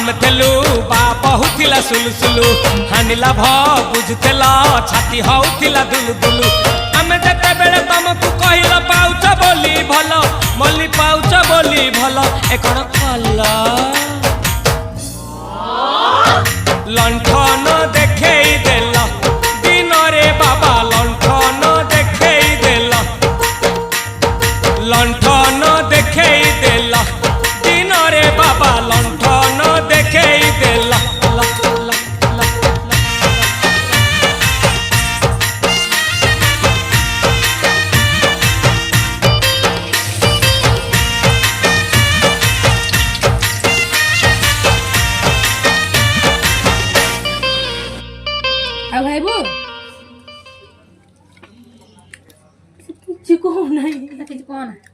ଆମେ ଥିଲୁ ବା ବହୁଥିଲା ସୁଲୁସୁଲୁ ହାନିଲା ଭ ବୁଝୁଥିଲା ଛାତି ହଉଥିଲା ଦୁଲୁ ଦୁଲୁ ଆମେ ଯେତେବେଳେ ତମକୁ କହିଲ ପାଉଛ ବୋଲି ଭଲ ମଲ୍ଲି ପାଉଛ ବୋଲି ଭଲ ଏ କଣ କଲ ଲଣ୍ଠନ ଦେଖେଇ ଦେଲ ଦିନରେ ବାବା ଲଣ୍ଠନ ଦେଖେଇ ଦେଲ ଲଣ୍ଠନ ଦେଖେଇ ଦେଲ ଦିନରେ ବାବା ଲଣ୍ଠନ ଦେଖେଇ ଦେଲ ଆଉ ଖାଇବୁ କିଛି କହୁନାହିଁ କିଛି କହନା